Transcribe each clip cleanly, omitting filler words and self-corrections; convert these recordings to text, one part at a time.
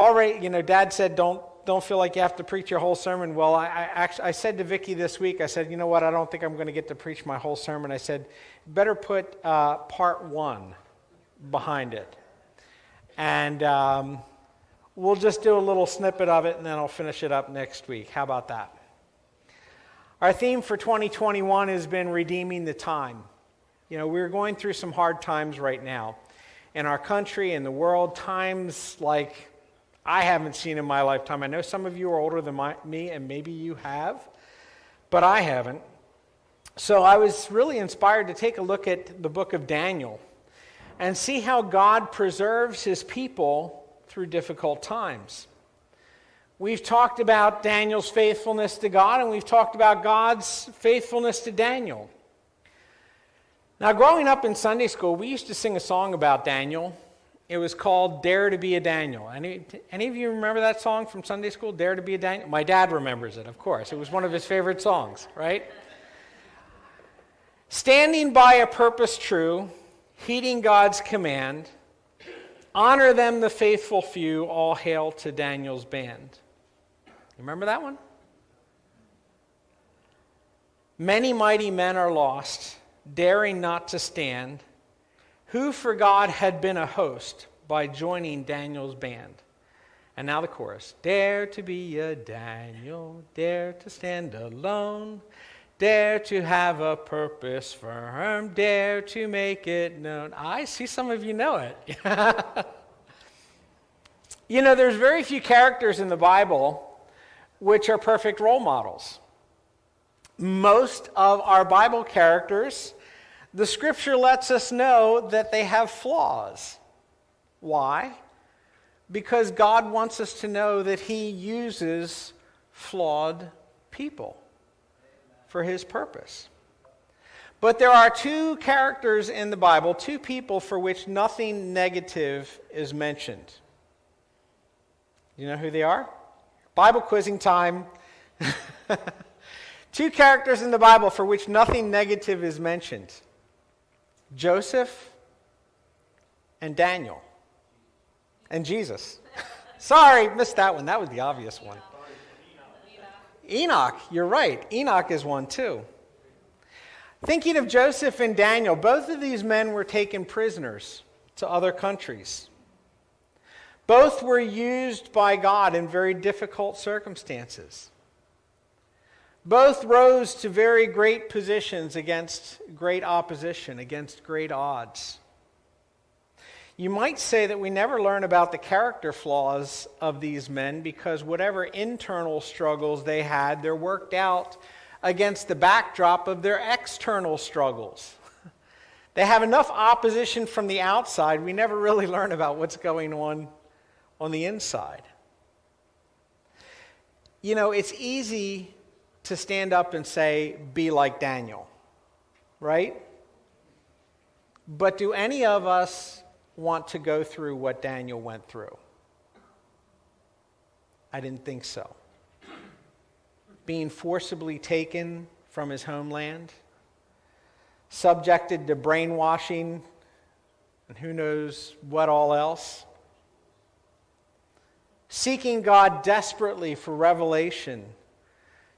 already, Dad said don't feel like you have to preach your whole sermon. Well, I said to Vicki this week, I said, you know what, I don't think I'm going to get to preach my whole sermon. I said, better put part 1 behind it. And we'll just do a little snippet of it, and then I'll finish it up next week. How about that? Our theme for 2021 has been redeeming the time. We're going through some hard times right now in our country, in the world, times like I haven't seen in my lifetime. I know some of you are older than me, and maybe you have, but I haven't. So I was really inspired to take a look at the book of Daniel and see how God preserves his people through difficult times. We've talked about Daniel's faithfulness to God, and we've talked about God's faithfulness to Daniel. Now, growing up in Sunday school, we used to sing a song about Daniel. It was called Dare to be a Daniel. Any of you remember that song from Sunday school, Dare to be a Daniel? My dad remembers it, of course. It was one of his favorite songs, right? Standing by a purpose true, heeding God's command, honor them the faithful few, all hail to Daniel's band. You remember that one? Many mighty men are lost, daring not to stand, who for God had been a host by joining Daniel's band. And now the chorus. Dare to be a Daniel, dare to stand alone, dare to have a purpose firm, dare to make it known. I see some of you know it. There's very few characters in the Bible which are perfect role models. Most of our Bible characters, the scripture lets us know that they have flaws. Why? Because God wants us to know that he uses flawed people for his purpose. But there are 2 characters in the Bible, 2 people for which nothing negative is mentioned. You know who they are? Bible quizzing time. 2 characters in the Bible for which nothing negative is mentioned. Joseph and Daniel. And Jesus. Sorry, missed that one. That was the obvious one. Enoch, you're right. Enoch is one too. Thinking of Joseph and Daniel, both of these men were taken prisoners to other countries. Both were used by God in very difficult circumstances. Both rose to very great positions against great opposition, against great odds. You might say that we never learn about the character flaws of these men because whatever internal struggles they had, they're worked out against the backdrop of their external struggles. They have enough opposition from the outside, we never really learn about what's going on the inside. It's easy to stand up and say, be like Daniel, right? But do any of us want to go through what Daniel went through? I didn't think so. Being forcibly taken from his homeland, subjected to brainwashing, and who knows what all else. Seeking God desperately for revelation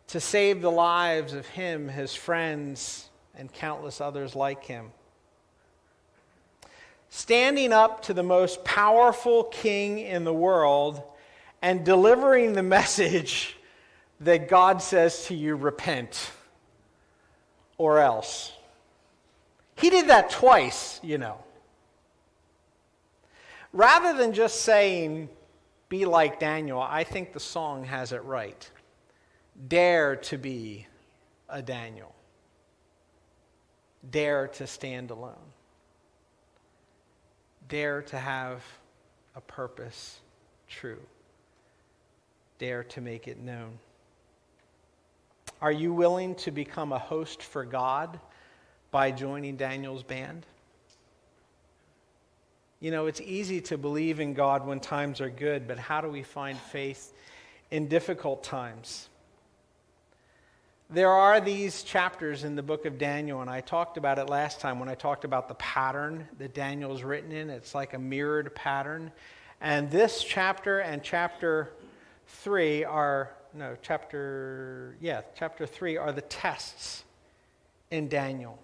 to save the lives of him, his friends, and countless others like him. Standing up to the most powerful king in the world and delivering the message that God says to you, repent, or else. He did that twice, Rather than just saying, be like Daniel, I think the song has it right. Dare to be a Daniel. Dare to stand alone. Dare to have a purpose true. Dare to make it known. Are you willing to become a host for God by joining Daniel's band? It's easy to believe in God when times are good, but how do we find faith in difficult times? There are these chapters in the book of Daniel, and I talked about it last time when I talked about the pattern that Daniel's written in. It's like a mirrored pattern. And this chapter and chapter 3 chapter 3 are the tests in Daniel.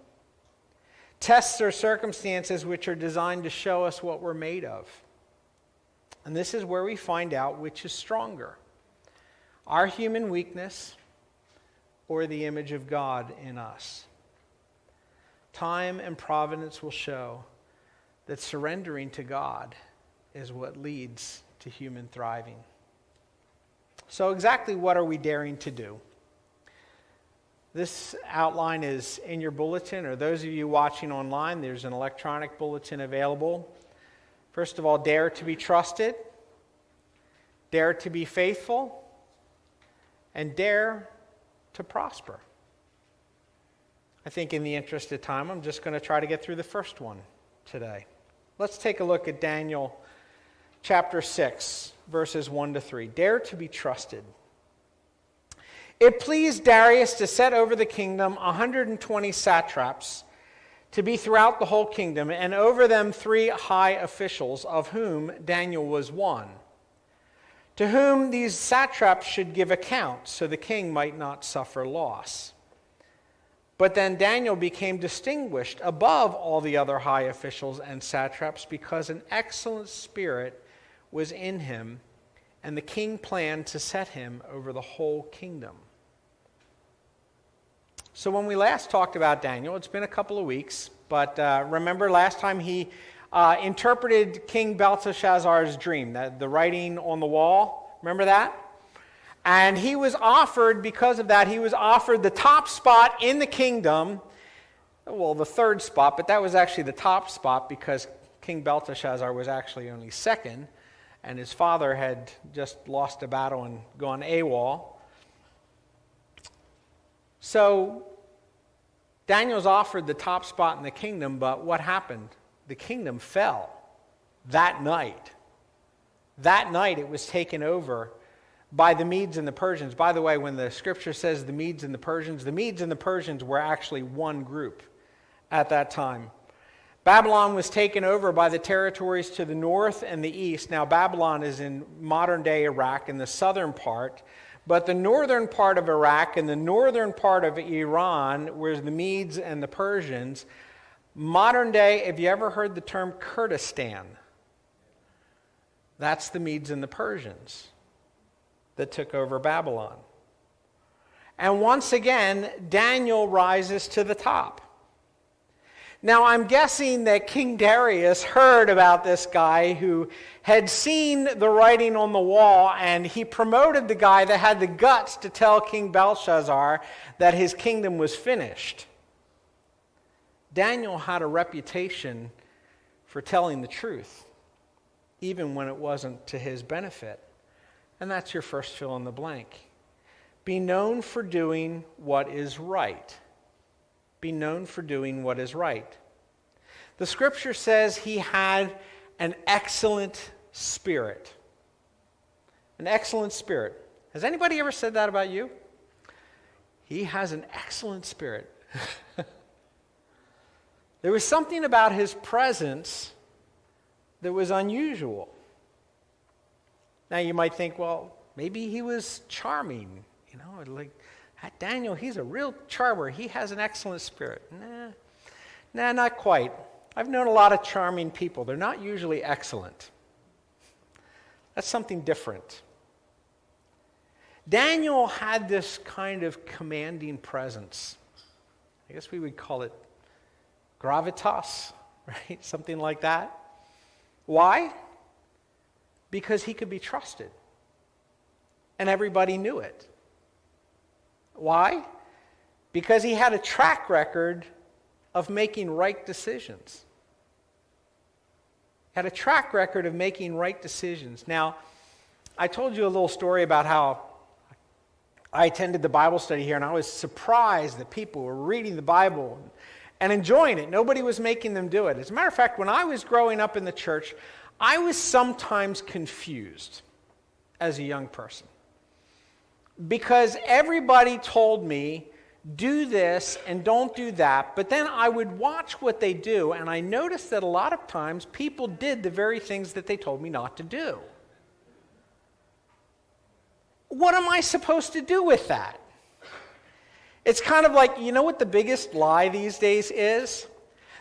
Tests are circumstances which are designed to show us what we're made of. And this is where we find out which is stronger, our human weakness or the image of God in us. Time and providence will show that surrendering to God is what leads to human thriving. So exactly what are we daring to do? This outline is in your bulletin, or those of you watching online, there's an electronic bulletin available. First of all, dare to be trusted, dare to be faithful, and dare to prosper. I think in the interest of time, I'm just going to try to get through the first one today. Let's take a look at Daniel chapter 6, verses 1 to 3. Dare to be trusted. It pleased Darius to set over the kingdom 120 satraps to be throughout the whole kingdom, and over them 3 high officials, of whom Daniel was one, to whom these satraps should give account, so the king might not suffer loss. But then Daniel became distinguished above all the other high officials and satraps because an excellent spirit was in him, and the king planned to set him over the whole kingdom. So when we last talked about Daniel, it's been a couple of weeks, but remember last time he interpreted King Belteshazzar's dream, the writing on the wall. Remember that? And he was offered, because of that, he was offered the top spot in the kingdom. Well, the third spot, but that was actually the top spot because King Belteshazzar was actually only second, and his father had just lost a battle and gone AWOL. So Daniel's offered the top spot in the kingdom, but what happened? The kingdom fell that night. That night it was taken over by the Medes and the Persians. By the way, when the scripture says the Medes and the Persians were actually one group at that time. Babylon was taken over by the territories to the north and the east. Now Babylon is in modern-day Iraq in the southern part, but the northern part of Iraq and the northern part of Iran were the Medes and the Persians. Modern day, have you ever heard the term Kurdistan? That's the Medes and the Persians that took over Babylon. And once again, Daniel rises to the top. Now, I'm guessing that King Darius heard about this guy who had seen the writing on the wall, and he promoted the guy that had the guts to tell King Belshazzar that his kingdom was finished. Daniel had a reputation for telling the truth, even when it wasn't to his benefit. And that's your first fill in the blank. Be known for doing what is right. Be known for doing what is right. The scripture says he had an excellent spirit. An excellent spirit. Has anybody ever said that about you? He has an excellent spirit. There was something about his presence that was unusual. Now you might think, well, maybe he was charming. Like Daniel, he's a real charmer. He has an excellent spirit. Nah, not quite. I've known a lot of charming people. They're not usually excellent. That's something different. Daniel had this kind of commanding presence. I guess we would call it gravitas, right? Something like that. Why? Because he could be trusted. And everybody knew it. Why? Because he had a track record of making right decisions. Had a track record of making right decisions. Now, I told you a little story about how I attended the Bible study here, and I was surprised that people were reading the Bible and enjoying it. Nobody was making them do it. As a matter of fact, when I was growing up in the church, I was sometimes confused as a young person. Because everybody told me, do this and don't do that. But then I would watch what they do, and I noticed that a lot of times people did the very things that they told me not to do. What am I supposed to do with that? It's kind of like, you know what the biggest lie these days is?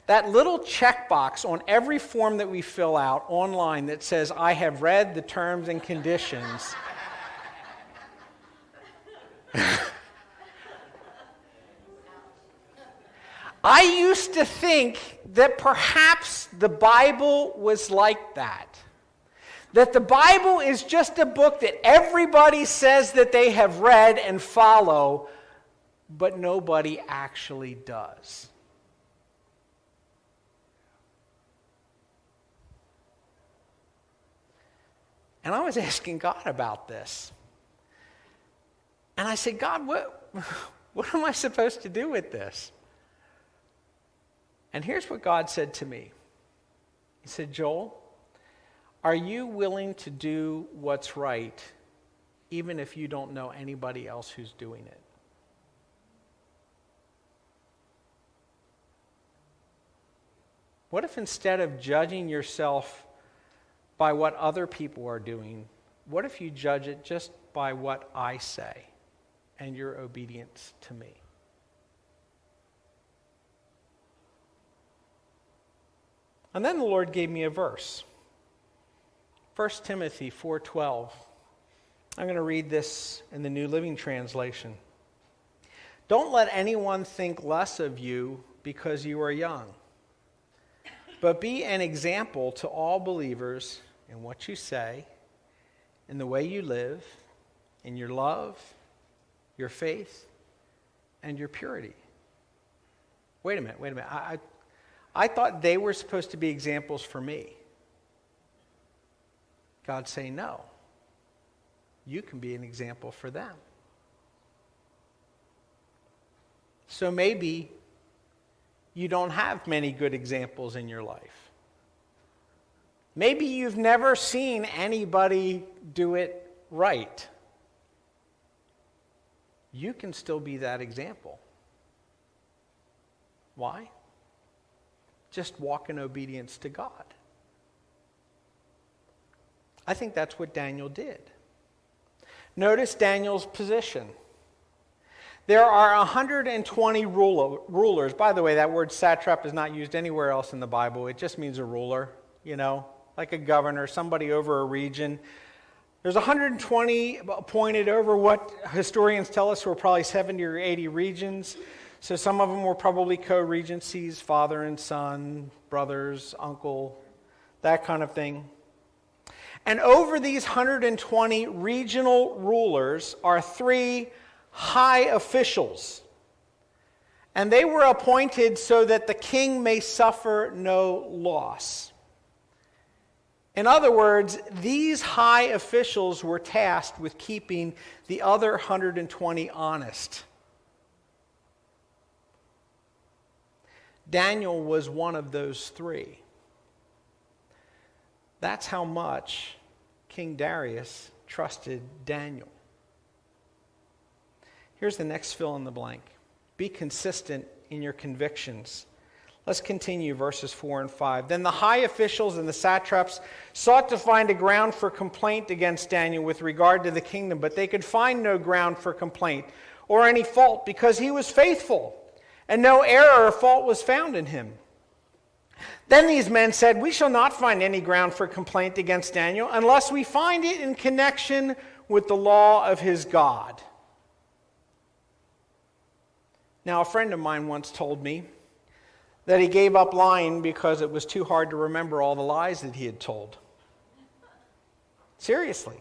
That little checkbox on every form that we fill out online that says, I have read the terms and conditions. I used to think that perhaps the Bible was like that. That the Bible is just a book that everybody says that they have read and follow, but nobody actually does. And I was asking God about this. And I said, God, what am I supposed to do with this? And here's what God said to me. He said, Joel, are you willing to do what's right, even if you don't know anybody else who's doing it? What if instead of judging yourself by what other people are doing, what if you judge it just by what I say and your obedience to me? And then the Lord gave me a verse. 1 Timothy 4:12. I'm going to read this in the New Living Translation. Don't let anyone think less of you because you are young, but be an example to all believers in what you say, in the way you live, in your love, your faith, and your purity. Wait a minute. I thought they were supposed to be examples for me. God say, no. You can be an example for them. So maybe you don't have many good examples in your life. Maybe you've never seen anybody do it right. You can still be that example. Why? Just walk in obedience to God. I think that's what Daniel did. Notice Daniel's position. There are 120 rulers. By the way, that word satrap is not used anywhere else in the Bible. It just means a ruler, like a governor, somebody over a region. There's 120 appointed over what historians tell us were probably 70 or 80 regions. So some of them were probably co-regencies, father and son, brothers, uncle, that kind of thing. And over these 120 regional rulers are 3 high officials. And they were appointed so that the king may suffer no loss. In other words, these high officials were tasked with keeping the other 120 honest. Daniel was one of those 3. That's how much King Darius trusted Daniel. Here's the next fill in the blank. Be consistent in your convictions. Let's continue verses 4 and 5. Then the high officials and the satraps sought to find a ground for complaint against Daniel with regard to the kingdom, but they could find no ground for complaint or any fault because he was faithful, and no error or fault was found in him. Then these men said, we shall not find any ground for complaint against Daniel unless we find it in connection with the law of his God. Now, a friend of mine once told me that he gave up lying because it was too hard to remember all the lies that he had told. Seriously.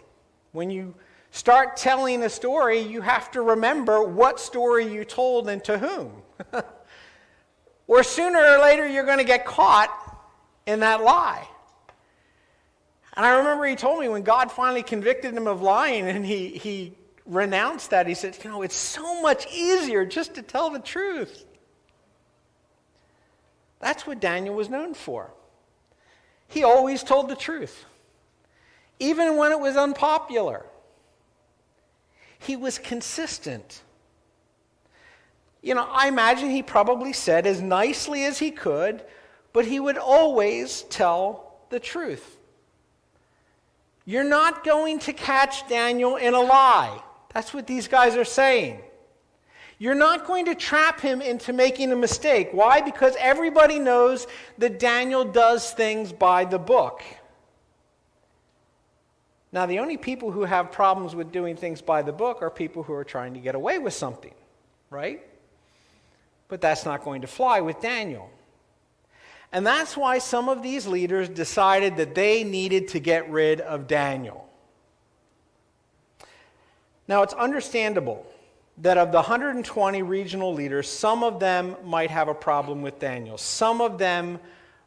When you start telling a story, you have to remember what story you told and to whom. Or sooner or later, you're going to get caught in that lie. And I remember he told me when God finally convicted him of lying and he renounced that, he said, it's so much easier just to tell the truth. That's what Daniel was known for. He always told the truth, even when it was unpopular. He was consistent. I imagine he probably said as nicely as he could, but he would always tell the truth. You're not going to catch Daniel in a lie. That's what these guys are saying. You're not going to trap him into making a mistake. Why? Because everybody knows that Daniel does things by the book. Now, the only people who have problems with doing things by the book are people who are trying to get away with something, right? But that's not going to fly with Daniel. And that's why some of these leaders decided that they needed to get rid of Daniel. Now, it's understandable that of the 120 regional leaders, some of them might have a problem with Daniel. Some of them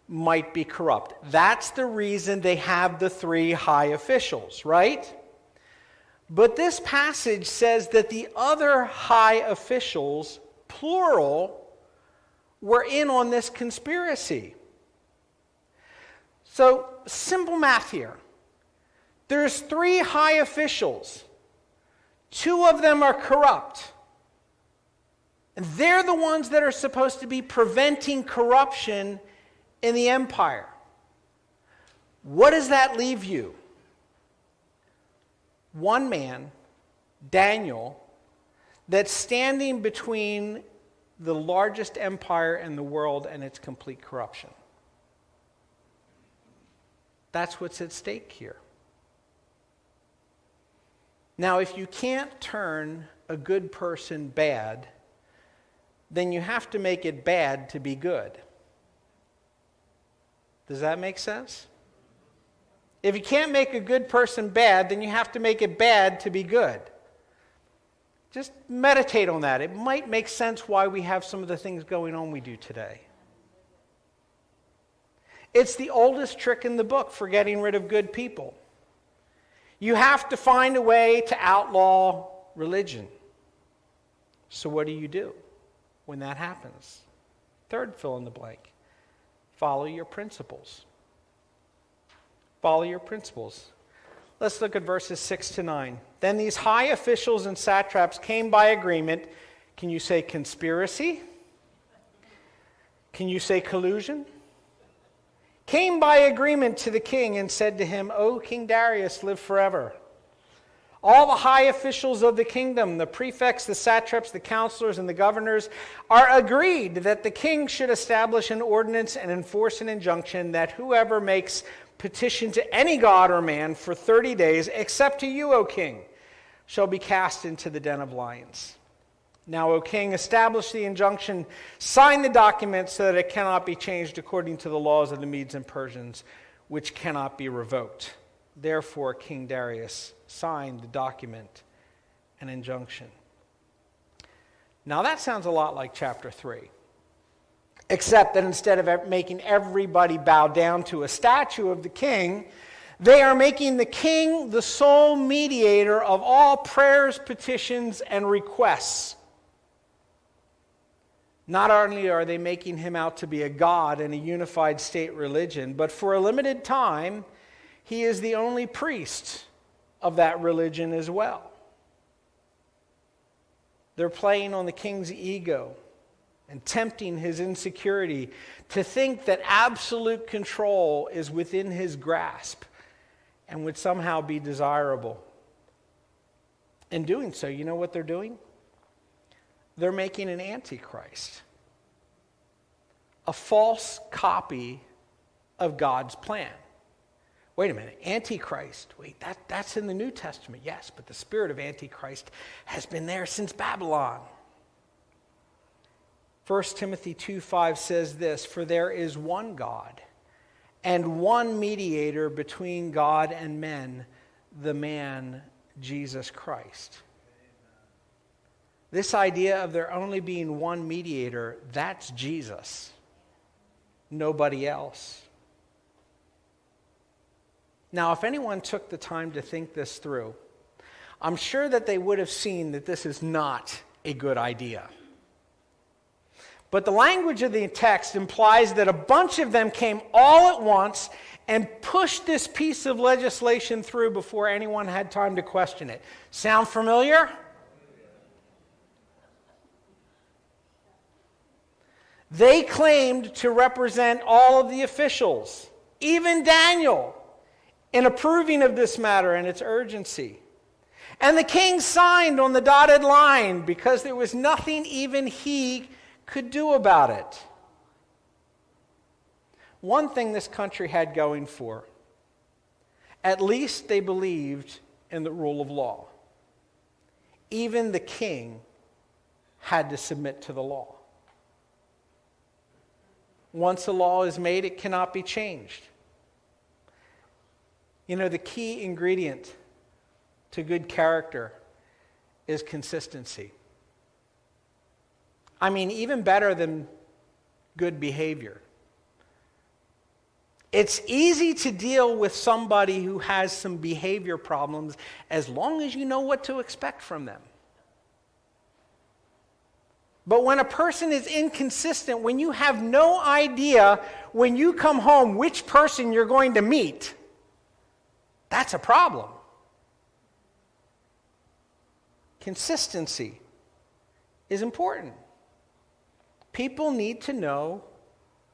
might be corrupt. That's the reason they have the 3 high officials, right? But this passage says that the other high officials, plural, were in on this conspiracy. So, simple math here. There's 3 high officials. 2 of them are corrupt. And they're the ones that are supposed to be preventing corruption in the empire. What does that leave you? One man, Daniel, that's standing between the largest empire in the world and its complete corruption. That's what's at stake here. Now, if you can't turn a good person bad, then you have to make it bad to be good. Does that make sense? If you can't make a good person bad, then you have to make it bad to be good. Just meditate on that. It might make sense why we have some of the things going on we do today. It's the oldest trick in the book for getting rid of good people. You have to find a way to outlaw religion. So what do you do when that happens? Third fill in the blank. Follow your principles. Follow your principles. Let's look at verses 6 to 9. Then these high officials and satraps came by agreement. Can you say conspiracy? Can you say collusion? Came by agreement to the king and said to him, O King Darius, live forever. All the high officials of the kingdom, the prefects, the satraps, the counselors, and the governors are agreed that the king should establish an ordinance and enforce an injunction that whoever makes petition to any god or man for 30 days, except to you, O king, shall be cast into the den of lions. Now, O king, establish the injunction, sign the document so that it cannot be changed according to the laws of the Medes and Persians, which cannot be revoked. Therefore, King Darius signed the document and injunction. Now, that sounds a lot like chapter 3. Except that instead of making everybody bow down to a statue of the king, they are making the king the sole mediator of all prayers, petitions, and requests. Not only are they making him out to be a god and a unified state religion, but for a limited time, he is the only priest of that religion as well. They're playing on the king's ego and tempting his insecurity to think that absolute control is within his grasp and would somehow be desirable. In doing so, you know what they're doing? They're making an antichrist, a false copy of God's plan. Wait a minute, Antichrist, that's in the New Testament. Yes, but the spirit of Antichrist has been there since Babylon. 1 Timothy 2:5 says this, for there is one God and one mediator between God and men, the man Jesus Christ. This idea of there only being one mediator, that's Jesus. Nobody else. Now, if anyone took the time to think this through, I'm sure that they would have seen that this is not a good idea. But the language of the text implies that a bunch of them came all at once and pushed this piece of legislation through before anyone had time to question it. Sound familiar? They claimed to represent all of the officials, even Daniel, in approving of this matter and its urgency. And the king signed on the dotted line because there was nothing even he could do about it. One thing this country had going for, at least they believed in the rule of law. Even the king had to submit to the law. Once a law is made, it cannot be changed. You know, the key ingredient to good character is consistency. I mean, even better than good behavior. It's easy to deal with somebody who has some behavior problems as long as you know what to expect from them. But when a person is inconsistent, when you have no idea when you come home which person you're going to meet, that's a problem. Consistency is important. People need to know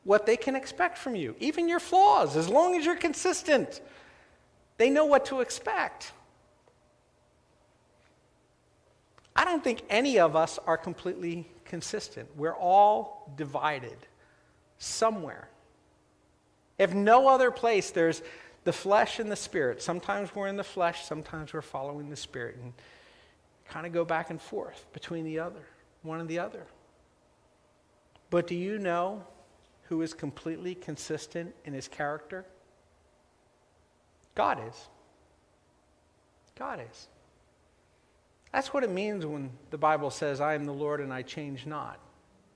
what they can expect from you, even your flaws. As long as you're consistent, they know what to expect. I don't think any of us are completely consistent. We're all divided somewhere. If no other place, there's the flesh and the spirit. Sometimes we're in the flesh, sometimes we're following the spirit, and kind of go back and forth between the other, one and the other. But do you know who is completely consistent in his character? God is. God is. That's what it means when the Bible says, I am the Lord and I change not.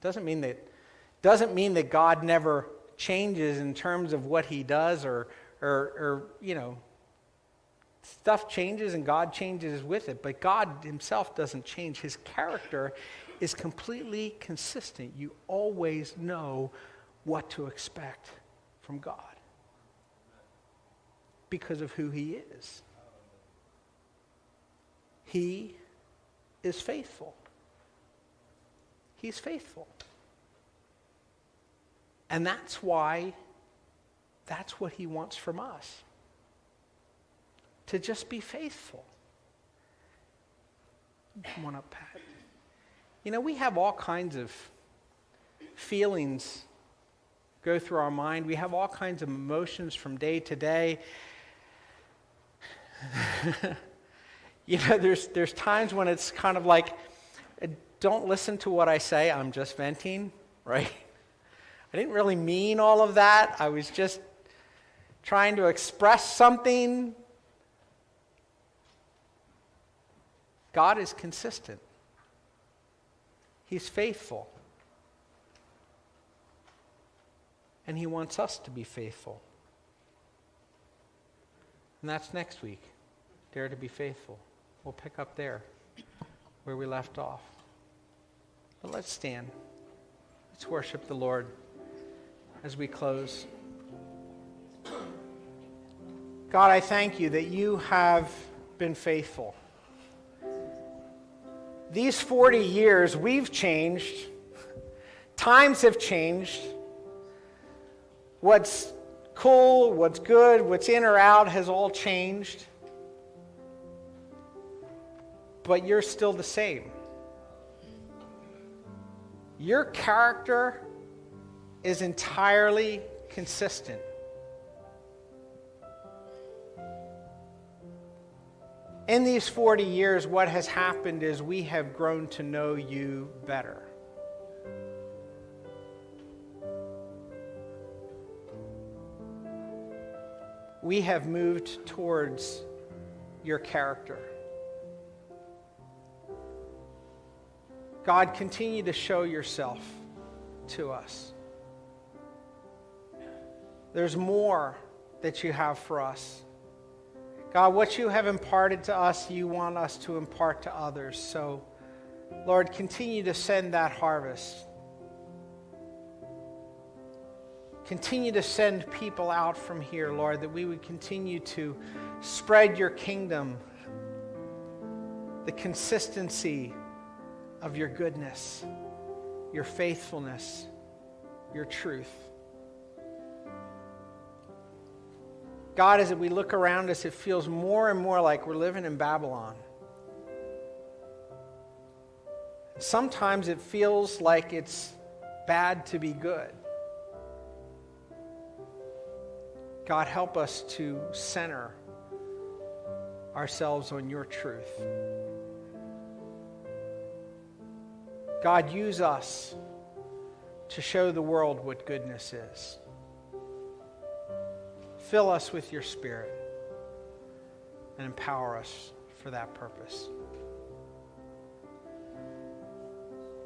Doesn't mean that God never changes in terms of what he does or you know, stuff changes and God changes with it, but God himself doesn't change. His character is completely consistent. You always know what to expect from God because of who he is. He is faithful. He's faithful. And that's why, that's what he wants from us. To just be faithful. Come on up, Pat. You know, we have all kinds of feelings go through our mind. We have all kinds of emotions from day to day. You know, there's times when it's kind of like, don't listen to what I say, I'm just venting, right? I didn't really mean all of that. I was just trying to express something. God is consistent. He's faithful. And he wants us to be faithful. And that's next week. Dare to be faithful. We'll pick up there where we left off. But let's stand. Let's worship the Lord as we close. God, I thank you that you have been faithful. These 40 years, we've changed. Times have changed. What's cool, what's good, what's in or out has all changed. But you're still the same. Your character is entirely consistent. In these 40 years, what has happened is we have grown to know you better. We have moved towards your character. God, continue to show yourself to us. There's more that you have for us. God, what you have imparted to us, you want us to impart to others. So, Lord, continue to send that harvest. Continue to send people out from here, Lord, that we would continue to spread your kingdom, the consistency of your goodness, your faithfulness, your truth. God, as we look around us, it feels more and more like we're living in Babylon. Sometimes it feels like it's bad to be good. God, help us to center ourselves on your truth. God, use us to show the world what goodness is. Fill us with your Spirit and empower us for that purpose.